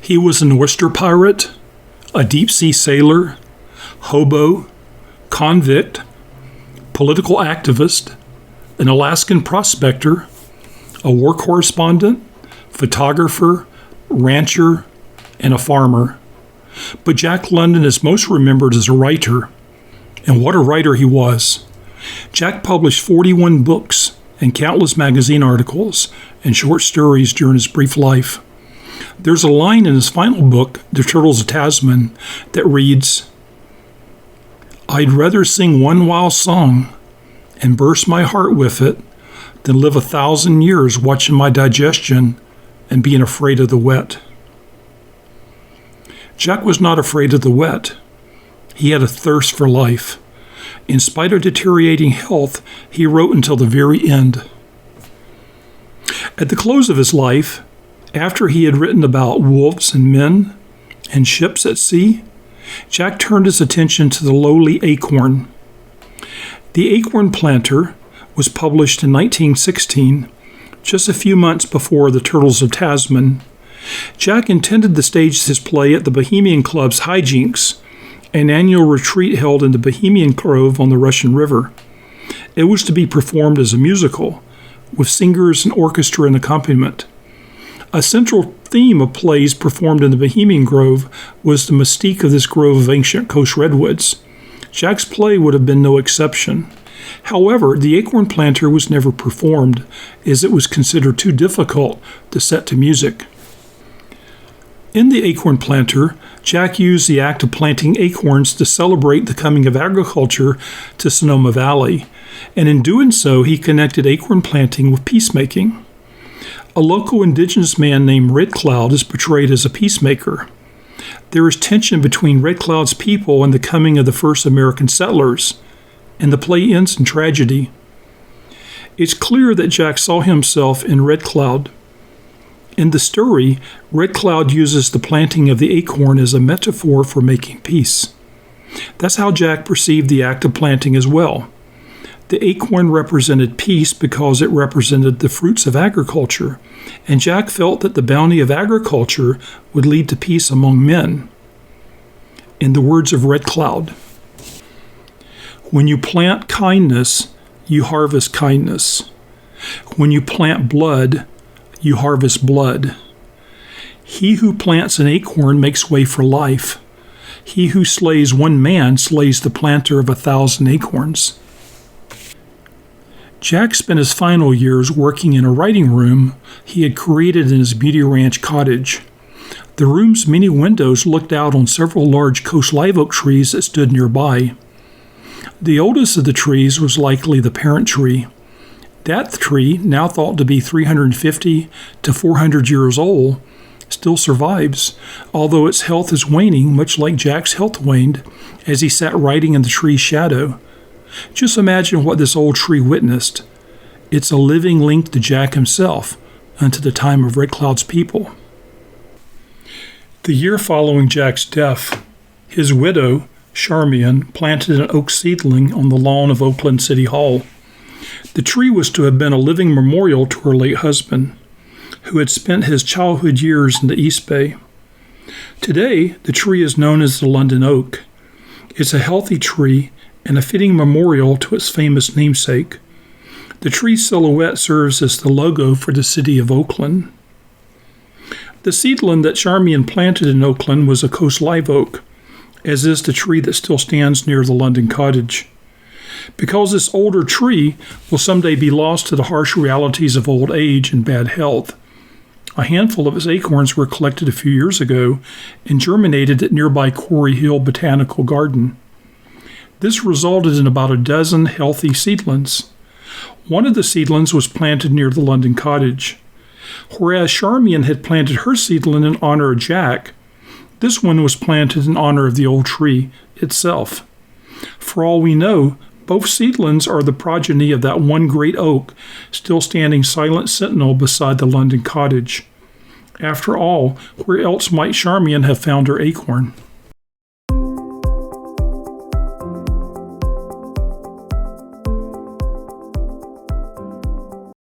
He was an oyster pirate, a deep-sea sailor, hobo, convict, political activist, an Alaskan prospector, a war correspondent, photographer, rancher, and a farmer. But Jack London is most remembered as a writer, and what a writer he was. Jack published 41 books and countless magazine articles and short stories during his brief life. There's a line in his final book, The Turtles of Tasman, that reads, "I'd rather sing one wild song and burst my heart with it than live 1,000 years watching my digestion and being afraid of the wet." Jack was not afraid of the wet. He had a thirst for life. In spite of deteriorating health, he wrote until the very end. At the close of his life, after he had written about wolves and men and ships at sea, Jack turned his attention to the lowly acorn. The Acorn Planter was published in 1916, just a few months before The Turtles of Tasman. Jack intended to stage his play at the Bohemian Club's Hijinks, an annual retreat held in the Bohemian Grove on the Russian River. It was to be performed as a musical, with singers and orchestra and accompaniment. A central theme of plays performed in the Bohemian Grove was the mystique of this grove of ancient coast redwoods. Jack's play would have been no exception. However, the Acorn Planter was never performed, as it was considered too difficult to set to music. In the Acorn Planter, Jack used the act of planting acorns to celebrate the coming of agriculture to Sonoma Valley, and in doing so, he connected acorn planting with peacemaking. A local indigenous man named Red Cloud is portrayed as a peacemaker. There is tension between Red Cloud's people and the coming of the first American settlers, and the play ends in tragedy. It's clear that Jack saw himself in Red Cloud. In the story, Red Cloud uses the planting of the acorn as a metaphor for making peace. That's how Jack perceived the act of planting as well. The acorn represented peace because it represented the fruits of agriculture, and Jack felt that the bounty of agriculture would lead to peace among men. In the words of Red Cloud, "When you plant kindness, you harvest kindness. When you plant blood, you harvest blood. He who plants an acorn makes way for life. He who slays one man slays the planter of 1,000 acorns." Jack spent his final years working in a writing room he had created in his Beauty Ranch cottage. The room's many windows looked out on several large coast live oak trees that stood nearby. The oldest of the trees was likely the parent tree. That tree, now thought to be 350 to 400 years old, still survives, although its health is waning, much like Jack's health waned as he sat writing in the tree's shadow. Just imagine what this old tree witnessed. It's a living link to Jack himself and to the time of Red Cloud's people. The year following Jack's death, his widow, Charmian, planted an oak seedling on the lawn of Oakland City Hall. The tree was to have been a living memorial to her late husband, who had spent his childhood years in the East Bay. Today, the tree is known as the London Oak. It's a healthy tree and a fitting memorial to its famous namesake. The tree's silhouette serves as the logo for the city of Oakland. The seedling that Charmian planted in Oakland was a coast live oak, as is the tree that still stands near the London cottage. Because this older tree will someday be lost to the harsh realities of old age and bad health, a handful of its acorns were collected a few years ago and germinated at nearby Quarry Hill Botanical Garden. This resulted in about a dozen healthy seedlings. One of the seedlings was planted near the London cottage. Whereas Charmian had planted her seedling in honor of Jack, this one was planted in honor of the old tree itself. For all we know, both seedlings are the progeny of that one great oak still standing silent sentinel beside the London cottage. After all, where else might Charmian have found her acorn?